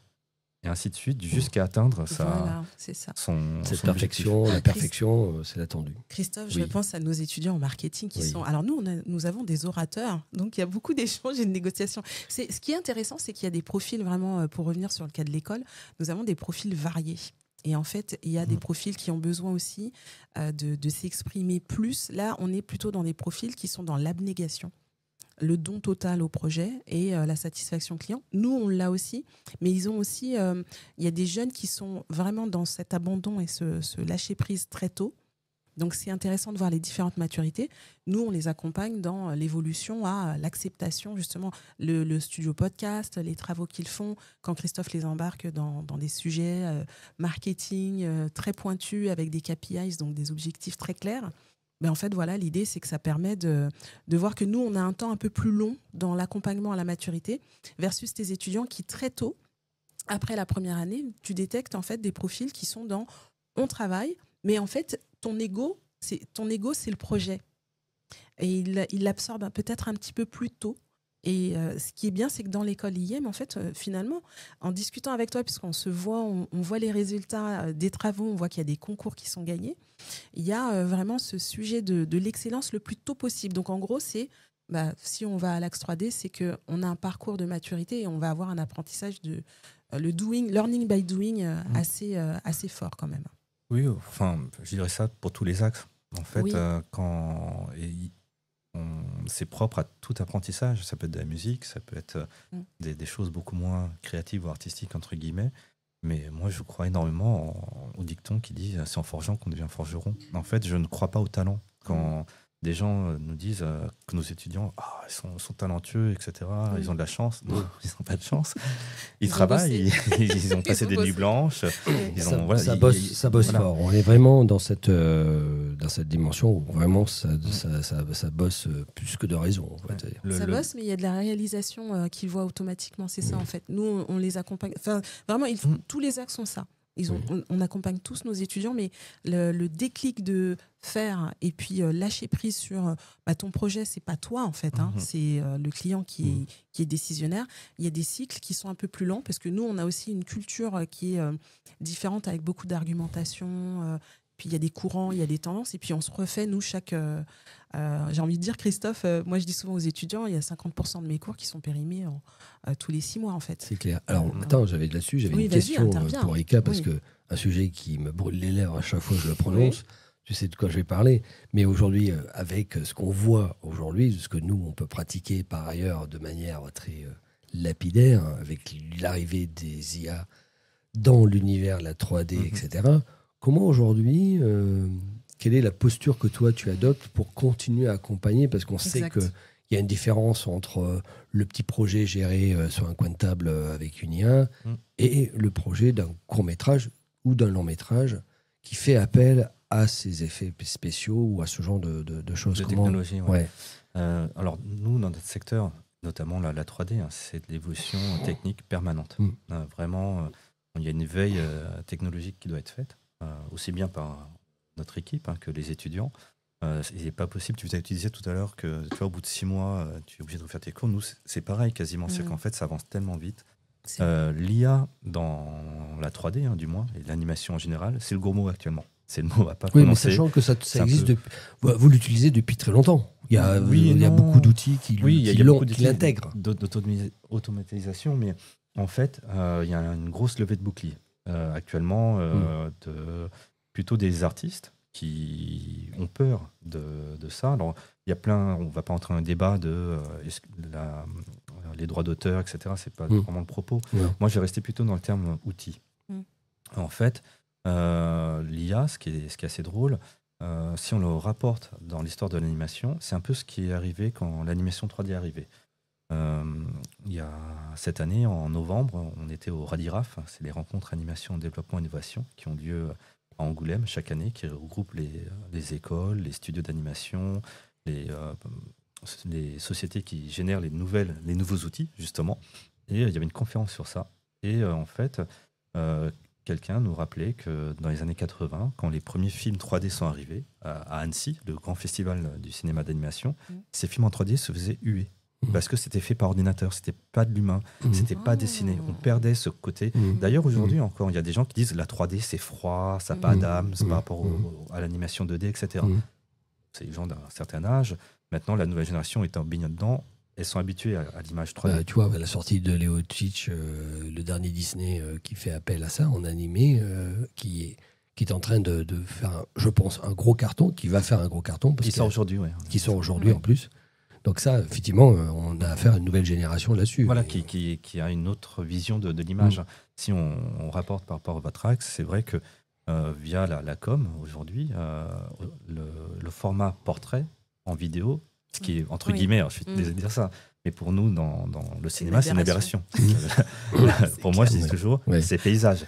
Et ainsi de suite, jusqu'à atteindre cette perfection. La perfection, c'est l'attendu. Christophe, je pense à nos étudiants en marketing qui sont... Alors nous avons des orateurs, donc il y a beaucoup d'échanges et de négociations. Ce qui est intéressant, c'est qu'il y a des profils vraiment, pour revenir sur le cas de l'école, nous avons des profils variés. Et en fait, il y a des profils qui ont besoin aussi de s'exprimer plus. Là, on est plutôt dans des profils qui sont dans l'abnégation, le don total au projet et la satisfaction client. Nous, on l'a aussi, mais ils ont aussi... il y a des jeunes qui sont vraiment dans cet abandon et ce lâcher-prise très tôt. Donc, c'est intéressant de voir les différentes maturités. Nous, on les accompagne dans l'évolution à l'acceptation, justement, le studio podcast, les travaux qu'ils font, quand Christophe les embarque dans des sujets marketing très pointus avec des KPIs, donc des objectifs très clairs. en fait, voilà, l'idée, c'est que ça permet de voir que nous, on a un temps un peu plus long dans l'accompagnement à la maturité versus tes étudiants qui, très tôt, après la première année, tu détectes en fait des profils qui sont dans « on travaille », mais en fait, ton ego, c'est le projet. Et il l'absorbe peut-être un petit peu plus tôt. Et ce qui est bien, c'est que dans l'école IEM, en fait, finalement, en discutant avec toi, puisqu'on se voit, on voit les résultats des travaux, on voit qu'il y a des concours qui sont gagnés, il y a vraiment ce sujet de l'excellence le plus tôt possible. Donc, en gros, c'est, si on va à l'Axe 3D, c'est qu'on a un parcours de maturité et on va avoir un apprentissage le learning by doing assez fort quand même. Oui, enfin, je dirais ça pour tous les axes. En fait, Oui. C'est propre à tout apprentissage. Ça peut être de la musique, ça peut être des choses beaucoup moins créatives ou artistiques, entre guillemets. Mais moi, je crois énormément au dicton qui dit « c'est en forgeant qu'on devient forgeron ». En fait, je ne crois pas au talent. Quand des gens nous disent que nos étudiants sont talentueux, etc., ils ont de la chance. Non, ils n'ont pas de chance. Ils travaillent, ils ont passé des nuits blanches. Ça bosse fort. On est vraiment dans cette dimension où vraiment ça bosse plus que de raison. En fait. Ça bosse, mais il y a de la réalisation qu'ils voient automatiquement. C'est ça, en fait. Nous, on les accompagne. Enfin, vraiment, tous les axes sont ça. On accompagne tous nos étudiants, mais le déclic de faire et puis lâcher prise sur ton projet, c'est pas toi en fait, c'est le client qui est décisionnaire. Il y a des cycles qui sont un peu plus lents parce que nous, on a aussi une culture qui est différente avec beaucoup d'argumentation. Puis il y a des courants, il y a des tendances, et puis on se refait, nous, j'ai envie de dire, Christophe, moi je dis souvent aux étudiants, il y a 50% de mes cours qui sont périmés tous les 6 mois, en fait. C'est clair. Alors, attends, j'avais une question pour Eka, parce que un sujet qui me brûle les lèvres à chaque fois que je le prononce, tu sais de quoi je vais parler, mais aujourd'hui, avec ce qu'on voit aujourd'hui, ce que nous, on peut pratiquer par ailleurs de manière très lapidaire, avec l'arrivée des IA dans l'univers, la 3D, etc., comment aujourd'hui, quelle est la posture que toi tu adoptes pour continuer à accompagner? Parce qu'on sait qu'il y a une différence entre le petit projet géré sur un coin de table avec une IA et le projet d'un court-métrage ou d'un long-métrage qui fait appel à ces effets spéciaux ou à ce genre de choses. De technologie, alors nous, dans notre secteur, notamment la 3D, c'est de l'évolution technique permanente. Vraiment, il y a une veille technologique qui doit être faite. Aussi bien par notre équipe que les étudiants. Il n'est pas possible, tu disais tout à l'heure que tu vois, au bout de 6 mois, tu es obligé de refaire tes cours. Nous, c'est pareil quasiment, c'est qu'en fait, ça avance tellement vite. L'IA dans la 3D, du moins, et l'animation en général, c'est le gros mot actuellement. C'est le mot à pas prononcer. Mais sachant que ça existe, vous l'utilisez depuis très longtemps. Il y a beaucoup d'outils qui l'intègrent. D'automatisation, mais en fait, il y a une grosse levée de boucliers. Actuellement, plutôt des artistes qui ont peur de ça. Alors, il y a plein, on ne va pas entrer dans un débat de les droits d'auteur, etc. C'est pas vraiment le propos. Moi, j'ai resté plutôt dans le terme outil. En fait, l'IA, ce qui est assez drôle, si on le rapporte dans l'histoire de l'animation, c'est un peu ce qui est arrivé quand l'animation 3D est arrivée. Il y a cette année, en novembre, on était au RADIRAF, c'est les rencontres animation, développement, innovation, qui ont lieu à Angoulême chaque année, qui regroupent les écoles, les studios d'animation, les sociétés qui génèrent les nouveaux outils, justement. Et il y avait une conférence sur ça. Et en fait, quelqu'un nous rappelait que dans les années 80, quand les premiers films 3D sont arrivés à Annecy, le grand festival du cinéma d'animation, ces films en 3D se faisaient huer. Parce que c'était fait par ordinateur, c'était pas de l'humain, c'était pas dessiné. On perdait ce côté. D'ailleurs, aujourd'hui encore, il y a des gens qui disent la 3D c'est froid, ça n'a pas d'âme, c'est par rapport à l'animation 2D, etc. C'est les gens d'un certain âge. Maintenant, la nouvelle génération est en bigne dedans. Elles sont habituées à l'image 3D. Tu vois, la sortie de Léo Tchich, le dernier Disney qui fait appel à ça en animé, qui est en train de faire, je pense, un gros carton, qui va faire un gros carton. Qui sort aujourd'hui, Qui sort aujourd'hui en plus. Donc ça, effectivement, on a affaire à une nouvelle génération là-dessus. Voilà, qui a une autre vision de l'image. Si on rapporte par rapport à votre axe, c'est vrai que via la com, aujourd'hui, le format portrait en vidéo, ce qui est, entre guillemets, alors, je suis désolé de dire ça, mais pour nous, dans le cinéma, c'est une aberration. Pour moi, je dis toujours, c'est paysage.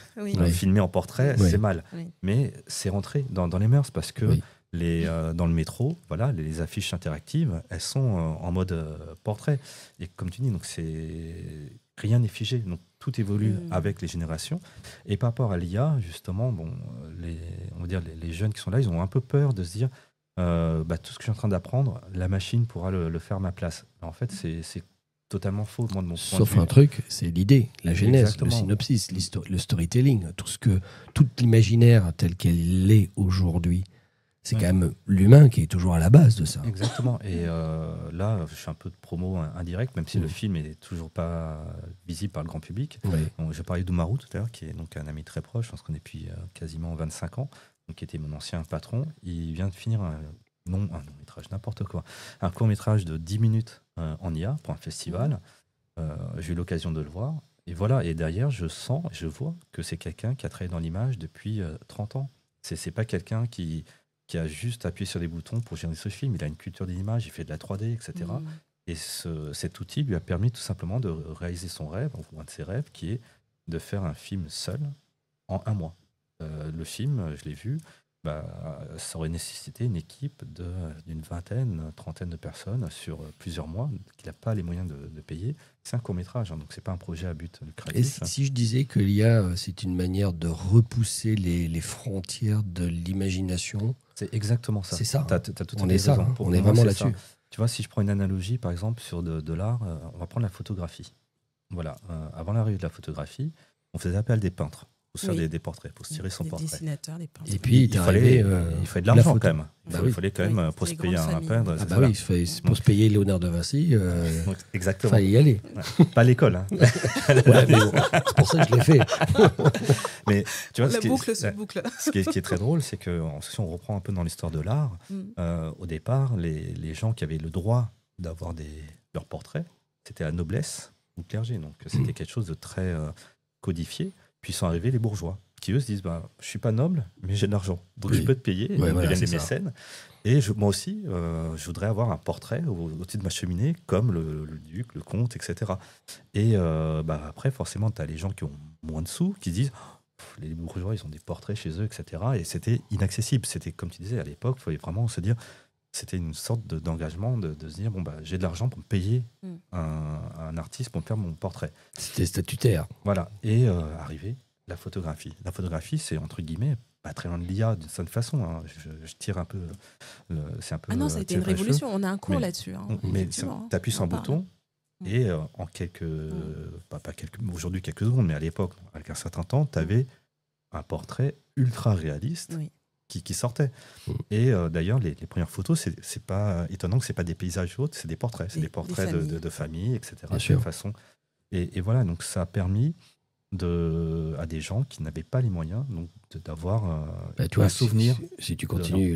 Filmer en portrait, c'est mal. Mais c'est rentré dans les mœurs parce que Dans le métro, voilà, les affiches interactives, elles sont en mode portrait. Et comme tu dis, donc rien n'est figé. Donc tout évolue avec les générations. Et par rapport à l'IA, justement, on va dire les jeunes qui sont là, ils ont un peu peur de se dire tout ce que je suis en train d'apprendre, la machine pourra le faire à ma place. Alors, en fait, c'est totalement faux, moi, de mon point Sauf de vue. un truc, c'est l'idée, la genèse, Exactement. le synopsis, le storytelling, tout l'imaginaire tel qu'elle l'est aujourd'hui. C'est quand même l'humain qui est toujours à la base de ça. Exactement. Et là, je fais un peu de promo indirect, même si le film n'est toujours pas visible par le grand public. Oui. Donc, je parlais d'Oumarou tout à l'heure, qui est donc un ami très proche, on se connaît depuis quasiment 25 ans, donc, qui était mon ancien patron. Il vient de finir un long-métrage, n'importe quoi, un court-métrage de 10 minutes en IA pour un festival. J'ai eu l'occasion de le voir. Et voilà, et derrière, je vois que c'est quelqu'un qui a travaillé dans l'image depuis 30 ans. C'est pas quelqu'un qui a juste appuyé sur des boutons pour gérer ce film. Il a une culture de l'image, il fait de la 3D, etc. Et cet outil lui a permis tout simplement de réaliser son rêve, ou un de ses rêves, qui est de faire un film seul en 1 mois. Le film, je l'ai vu, ça aurait nécessité une équipe d'une trentaine de personnes sur plusieurs mois qu'il n'a pas les moyens de payer. C'est un court-métrage, donc c'est pas un projet à but lucratif. Et si je disais que l'IA, c'est une manière de repousser les frontières de l'imagination. C'est exactement ça. C'est ça. T'as tout on est ça, raison. on est vraiment là-dessus. Ça. Tu vois, si je prends une analogie, par exemple, sur de l'art, on va prendre la photographie. Voilà. Avant l'arrivée de la photographie, on faisait appel à des peintres pour se faire des portraits, pour se tirer son portrait. Des dessinateurs, des peintres. Et puis, il fallait de l'argent quand même. Il fallait quand même, pour se payer un peintre. Pour se payer Léonard de Vinci, exactement. Fallait y aller. Ouais. Pas à l'école. Hein. Ouais, mais bon, c'est pour ça que je l'ai fait. Mais tu vois, La boucle se boucle. Ce qui est très drôle, c'est que si on reprend un peu dans l'histoire de l'art, au départ, les gens qui avaient le droit d'avoir leurs portraits, c'était la noblesse ou le clergé. Donc c'était quelque chose de très codifié. Puis sont arrivés les bourgeois, qui eux se disent je suis pas noble, mais j'ai de l'argent. Donc je peux te payer. Ils deviennent des mécènes. Et moi aussi, je voudrais avoir un portrait au-dessus de ma cheminée, comme le duc, le comte, etc. Et après, forcément, tu as les gens qui ont moins de sous, qui disent les bourgeois, ils ont des portraits chez eux, etc. Et c'était inaccessible. C'était, comme tu disais, à l'époque, il fallait vraiment se dire, c'était une sorte d'engagement de se dire, j'ai de l'argent pour me payer un artiste pour me faire mon portrait. C'était statutaire. Voilà. Et arrivé la photographie. La photographie, c'est entre guillemets pas très loin de l'IA d'une certaine façon. Hein. Je tire un peu. C'est un peu. Ah non, ça a été une révolution. On a un cours là-dessus. Hein, mais tu appuies sur un bouton et en quelques. Aujourd'hui, quelques secondes, mais à l'époque, avec un certain temps, tu avais un portrait ultra réaliste. Qui sortait. Et d'ailleurs, les premières photos, c'est pas étonnant que c'est pas des paysages autres, c'est des portraits. C'est des portraits de famille, etc. De façon. Et voilà, donc ça a permis à des gens qui n'avaient pas les moyens d'avoir un souvenir. Si tu continues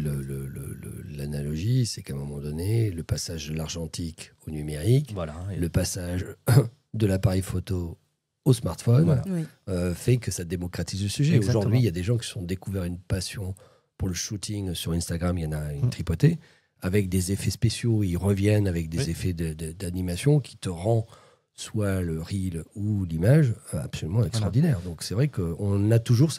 l'analogie, c'est qu'à un moment donné, le passage de l'argentique au numérique, le passage de l'appareil photo au smartphone, fait que ça démocratise le sujet. Aujourd'hui, il y a des gens qui se sont découverts une passion pour le shooting sur Instagram, il y en a une tripotée, avec des effets spéciaux, ils reviennent avec des effets d'animation qui te rend soit le reel ou l'image absolument extraordinaire. Donc c'est vrai qu'on a toujours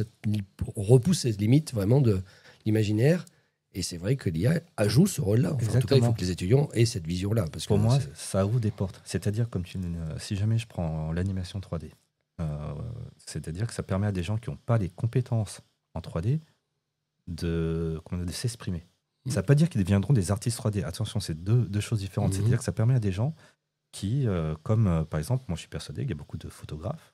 on repousse cette limite vraiment de l'imaginaire, et c'est vrai que l'IA joue ce rôle-là. Enfin, en tout cas, il faut que les étudiants aient cette vision-là. Parce pour moi, ça ouvre des portes. C'est-à-dire, si jamais je prends l'animation 3D, c'est-à-dire que ça permet à des gens qui n'ont pas les compétences en 3D de s'exprimer. Ça ne veut pas dire qu'ils deviendront des artistes 3D. Attention, c'est deux choses différentes. C'est-à-dire que ça permet à des gens qui, comme par exemple, moi je suis persuadé qu'il y a beaucoup de photographes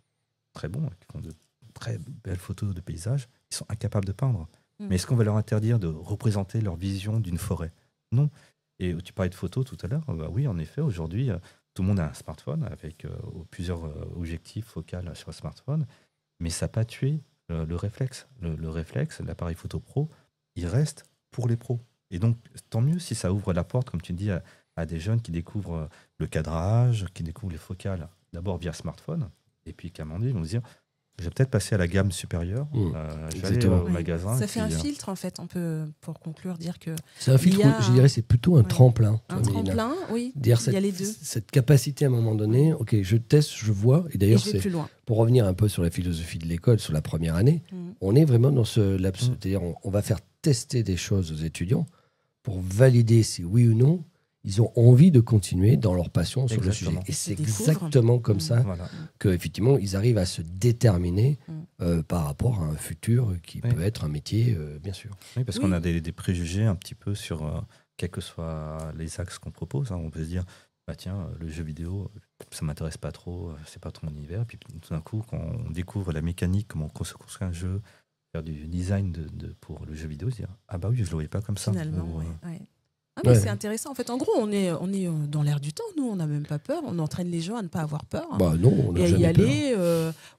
très bons, qui font de très belles photos de paysages, ils sont incapables de peindre. Mais est-ce qu'on va leur interdire de représenter leur vision d'une forêt? Non. Et tu parlais de photos tout à l'heure. Oui, en effet, aujourd'hui, tout le monde a un smartphone avec plusieurs objectifs focaux sur le smartphone, mais ça n'a pas tué le réflexe. Le réflexe, l'appareil photo pro, il reste pour les pros. Et donc, tant mieux si ça ouvre la porte, comme tu dis, à des jeunes qui découvrent le cadrage, qui découvrent les focales, d'abord via smartphone, et puis qu'à un moment donné, ils vont se dire, je vais peut-être passer à la gamme supérieure, je vais aller au magasin. Ça fait un filtre, en fait. On peut, pour conclure, dire que... C'est un filtre, je dirais, c'est plutôt un tremplin. Un tremplin, oui, il y a les deux. Cette capacité, à un moment donné, ok, je teste, je vois, et d'ailleurs, c'est pour revenir un peu sur la philosophie de l'école, sur la première année, on est vraiment dans ce laps, c'est-à-dire on va faire tester des choses aux étudiants pour valider si oui ou non ils ont envie de continuer dans leur passion sur le sujet. Et c'est exactement comme ça qu'effectivement, ils arrivent à se déterminer par rapport à un futur qui peut être un métier, bien sûr. Oui, parce qu'on a des préjugés un petit peu sur quels que soient les axes qu'on propose. On peut se dire, bah tiens, le jeu vidéo, ça m'intéresse pas trop, c'est pas trop mon univers. Et puis tout d'un coup, quand on découvre la mécanique, comment on se construit un jeu, faire du design pour le jeu vidéo, se dire, ah bah oui, je le voyais pas comme ça. Finalement, Ah, mais c'est intéressant. En fait, en gros, on est dans l'air du temps. Nous, on n'a même pas peur. On entraîne les gens à ne pas avoir peur. Bah non, on n'a jamais aller.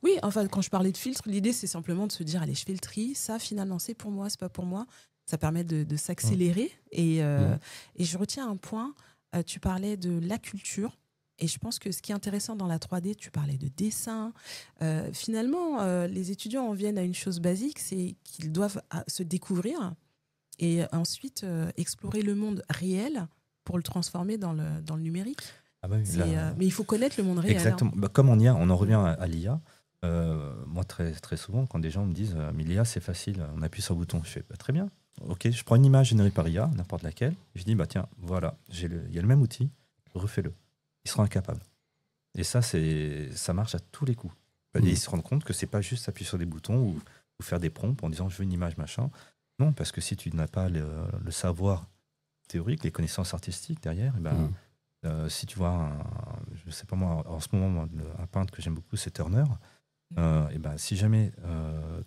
Oui, enfin, quand je parlais de filtre, l'idée, c'est simplement de se dire, allez, je fais le tri. Ça, finalement, c'est pour moi, c'est pas pour moi. Ça permet de s'accélérer. Et je retiens un point. Tu parlais de la culture. Et je pense que ce qui est intéressant dans la 3D, tu parlais de dessin. Finalement, les étudiants en viennent à une chose basique, c'est qu'ils doivent se découvrir. Et ensuite explorer le monde réel pour le transformer dans le numérique. Ah bah oui, mais il faut connaître le monde réel. Exactement. Bah, comme en IA, on en revient à l'IA. Moi, très, très souvent, quand des gens me disent mais l'IA, c'est facile, on appuie sur le bouton, je fais bah, très bien. Ok, je prends une image générée par IA, n'importe laquelle, et je dis bah tiens, voilà, il y a le même outil, refais-le. Ils seront incapables. Et ça marche à tous les coups. Et ils se rendent compte que c'est pas juste appuyer sur des boutons ou faire des prompts en disant je veux une image machin. Non, parce que si tu n'as pas le savoir théorique, les connaissances artistiques derrière, si tu vois, je ne sais pas moi, en ce moment, un peintre que j'aime beaucoup, c'est Turner. Si jamais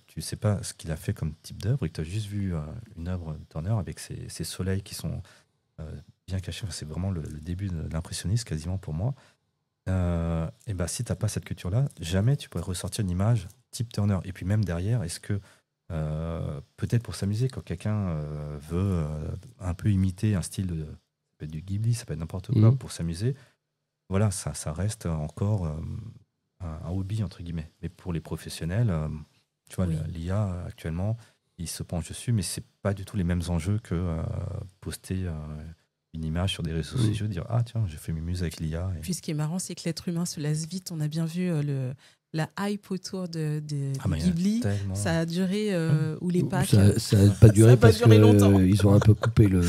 tu ne sais pas ce qu'il a fait comme type d'œuvre et que tu as juste vu une œuvre de Turner avec ses soleils qui sont bien cachés, c'est vraiment le début de l'impressionnisme quasiment pour moi. Si tu n'as pas cette culture-là, jamais tu pourrais ressortir une image type Turner. Et puis même derrière, est-ce que peut-être pour s'amuser, quand quelqu'un veut un peu imiter un style ça peut être du Ghibli, ça peut être n'importe quoi pour s'amuser, voilà, ça reste encore un hobby entre guillemets. Mais pour les professionnels, tu vois, l'IA actuellement, ils se penchent dessus, mais c'est pas du tout les mêmes enjeux que poster une image sur des réseaux sociaux, dire ah tiens, j'ai fait mes muses avec l'IA. Puis ce qui est marrant, c'est que l'être humain se lasse vite. On a bien vu la hype autour de Ghibli, ça a duré ou les packs. Ça n'a pas duré parce qu'ils ont un peu coupé le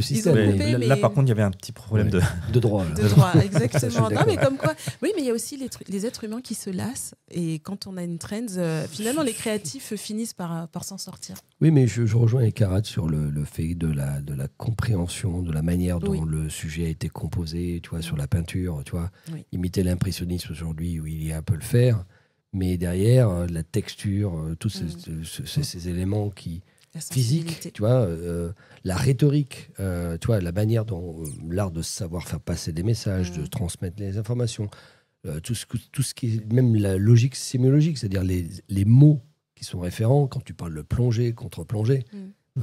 système. Là, par contre, il y avait un petit problème de droit. De droit, exactement. Non, mais comme quoi. Oui, mais il y a aussi les êtres humains qui se lassent. Et quand on a une trend, finalement, les créatifs finissent par s'en sortir. Oui, mais je rejoins Ekarat sur le fait de la compréhension, de la manière dont le sujet a été composé, tu vois, sur la peinture, tu vois. Imiter l'impressionnisme aujourd'hui, il y a un peu le faire. Mais derrière, la texture, tous ces éléments physiques, tu vois, la rhétorique, tu vois, la manière dont l'art de savoir faire passer des messages, de transmettre les informations, tout ce qui est même la logique sémiologique, c'est-à-dire les mots qui sont référents quand tu parles de plongée, contre-plongée.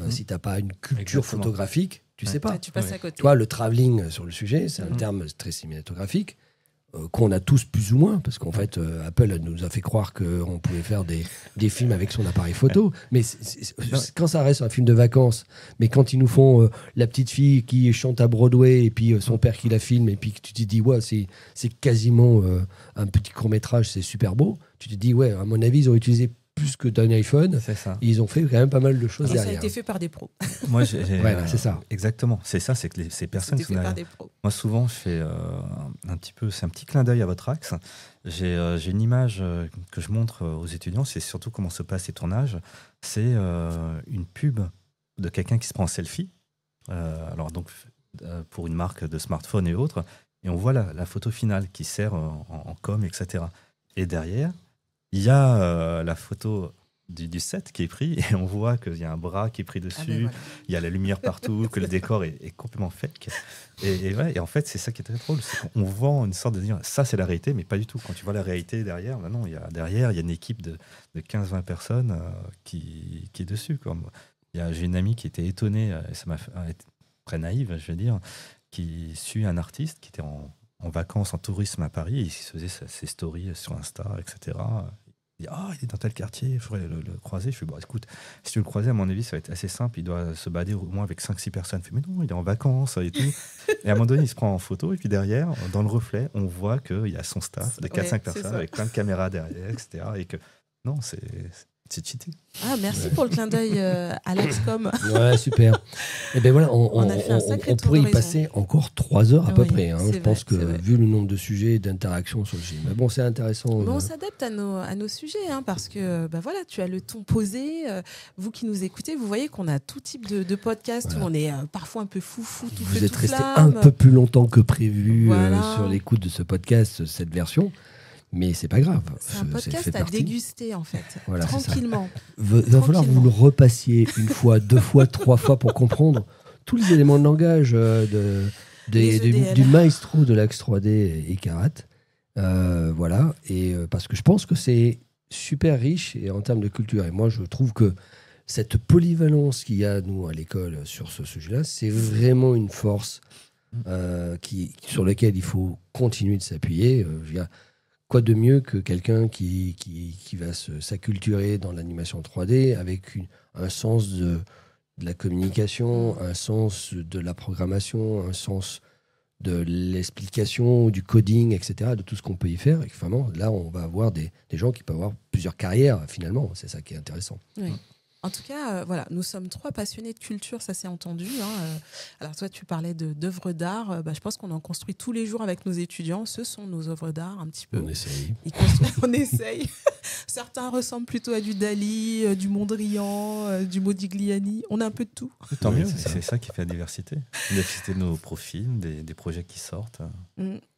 Si tu n'as pas une culture photographique, tu ne sais pas. Tu passes à côté. Tu vois, le travelling sur le sujet, c'est un terme très cinématographique. Qu'on a tous plus ou moins, parce qu'en fait, Apple nous a fait croire qu'on pouvait faire des films avec son appareil photo. Mais quand ça reste un film de vacances, mais quand ils nous font la petite fille qui chante à Broadway et puis son père qui la filme, et puis que tu te dis, ouais, c'est quasiment un petit court-métrage, c'est super beau, tu te dis, ouais, à mon avis, ils ont utilisé plus que d'un iPhone. C'est ça. Ils ont fait quand même pas mal de choses derrière. Ça a été fait par des pros. Moi, c'est ça. Exactement. C'est ça, c'est que ces personnes fait par des pros. Moi, souvent, je fais c'est un petit clin d'œil à votre axe. J'ai une image que je montre aux étudiants. C'est surtout comment se passent les tournages. C'est une pub de quelqu'un qui se prend en selfie. Pour une marque de smartphone et autres. Et on voit la photo finale qui sert en com, etc. Et derrière, il y a la photo du set qui est pris et on voit qu'il y a un bras qui est pris dessus, il y a la lumière partout, que le décor est complètement fake. Et en fait, c'est ça qui est très drôle, c'est qu'on vend une sorte de dire ça c'est la réalité, mais pas du tout. Quand tu vois la réalité derrière, il y a une équipe de 15-20 personnes qui est dessus. J'ai une amie qui était étonnée, et ça m'a été très naïve, je veux dire, qui suit un artiste qui était en vacances, en tourisme à Paris, et il se faisait ses stories sur Insta, etc. Il dit il est dans tel quartier, il faudrait le croiser. Je fais écoute, si tu veux le croiser, à mon avis, ça va être assez simple. Il doit se balader au moins avec 5-6 personnes. Je fais mais non, il est en vacances et tout. Et à un moment donné, il se prend en photo. Et puis derrière, dans le reflet, on voit qu'il y a son staff de 4-5 personnes avec plein de caméras derrière, etc. Et que non, C'est cheaté. Ah, merci pour le clin d'œil à l'Axcom. Ouais, super. Et ben voilà, On a fait un sacré on tour pourrait y d'horizon. passer encore 3 heures à peu Oui, près. Hein. c'est Je pense vrai, que c'est vrai. vu le nombre de sujets et d'interactions sur le sujet. Mais bon, c'est intéressant. Mais on s'adapte à nos sujets, hein, parce que voilà, tu as le ton posé. Vous qui nous écoutez, vous voyez qu'on a tout type de podcasts où on est parfois un peu foufou, tout feu, Vous êtes tout resté flamme. un peu plus longtemps que prévu Voilà. sur l'écoute de ce podcast, cette version. Mais c'est pas grave. C'est un podcast fait à partie. déguster, en fait, Voilà, c'est ça. tranquillement. Va falloir que vous le repassiez 1 fois, 2 fois, 3 fois pour comprendre tous les éléments de langage du maestro de l'Axe 3D et Karat. Voilà. Et parce que je pense que c'est super riche et en termes de culture. Et moi, je trouve que cette polyvalence qu'il y a, nous, à l'école, sur ce sujet-là, c'est vraiment une force sur laquelle il faut continuer de s'appuyer. Je veux dire, quoi de mieux que quelqu'un qui va s'acculturer dans l'animation 3D avec un sens de la communication, un sens de la programmation, un sens de l'explication, du coding, etc., de tout ce qu'on peut y faire. Et vraiment, là, on va avoir des gens qui peuvent avoir plusieurs carrières, finalement. C'est ça qui est intéressant. Oui. En tout cas, voilà, nous sommes 3 passionnés de culture, ça s'est entendu. Hein. Alors toi, tu parlais d'œuvres d'art. Je pense qu'on en construit tous les jours avec nos étudiants. Ce sont nos œuvres d'art, un petit peu. On essaye. On essaye. Certains ressemblent plutôt à du Dali, du Mondrian, du Modigliani. On a un peu de tout. Tant mieux, c'est ça qui fait la diversité. La diversité de nos profils, des projets qui sortent.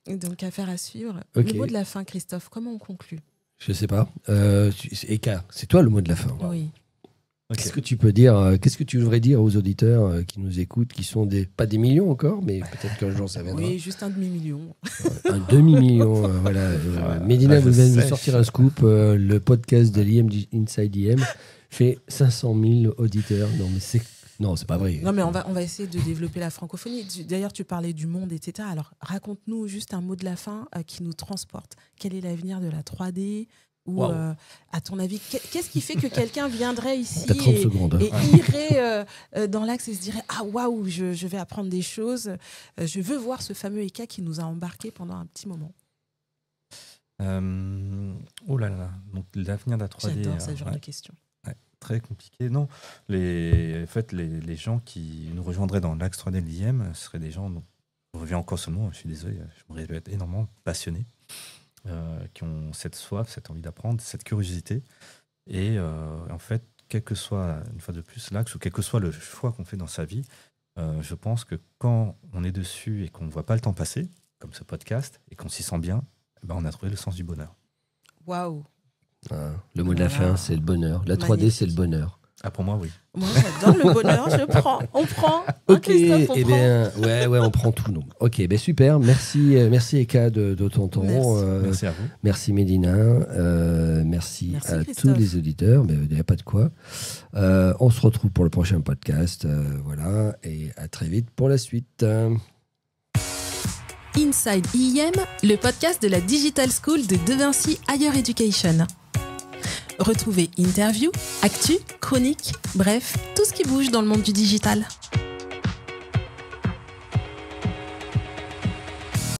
Donc, affaire à suivre. Okay. Le mot de la fin, Christophe, comment on conclut? Je sais pas. Eka, c'est toi le mot de la fin. Oui. Okay. Qu'est-ce que tu peux dire, qu'est-ce que tu voudrais dire aux auditeurs qui nous écoutent, qui sont pas des millions encore, mais peut-être qu'un jour ça viendra. Oui, juste un demi-million. Un demi-million, voilà. Médina, vous venez de nous sortir un scoop. Le podcast de l'IM Inside IM fait 500 000 auditeurs. Non, c'est pas vrai. Non, mais on va essayer de développer la francophonie. D'ailleurs, tu parlais du monde, etc. Alors, raconte-nous juste un mot de la fin qui nous transporte. Quel est l'avenir de la 3D? Ou, à ton avis, qu'est-ce qui fait que quelqu'un viendrait ici et irait dans l'Axe et se dirait « Ah, waouh, je vais apprendre des choses. Je veux voir ce fameux Eka qui nous a embarqués pendant un petit moment. » Oh là là, donc l'avenir de la 3D... J'adore ce genre de questions. Très compliqué. Non, les gens qui nous rejoindraient dans l'Axe 3D de l'IM seraient des gens, on revient encore ce mot, je suis désolé, je me répète, énormément passionnés, qui ont cette soif, cette envie d'apprendre, cette curiosité. Et en fait, quel que soit, une fois de plus, l'Axe, ou quel que soit le choix qu'on fait dans sa vie, je pense que quand on est dessus et qu'on ne voit pas le temps passer, comme ce podcast, et qu'on s'y sent bien, on a trouvé le sens du bonheur. Waouh! Le mot de la fin, c'est le bonheur. La 3D, Magnifique. c'est le bonheur. Ah, pour moi, oui. Moi, j'adore le bonheur, je prends. On prend. Ok, Christophe, on prend. ouais, on prend tout. Donc. Ok, super. Merci Eka de ton temps. Merci à vous. Merci Médina. Merci à Christophe. tous les auditeurs. Mais il n'y a pas de quoi. On se retrouve pour le prochain podcast. Voilà, et à très vite pour la suite. Inside IEM, le podcast de la Digital School de De Vinci Higher Education. Retrouvez interviews, actus, chroniques, bref, tout ce qui bouge dans le monde du digital.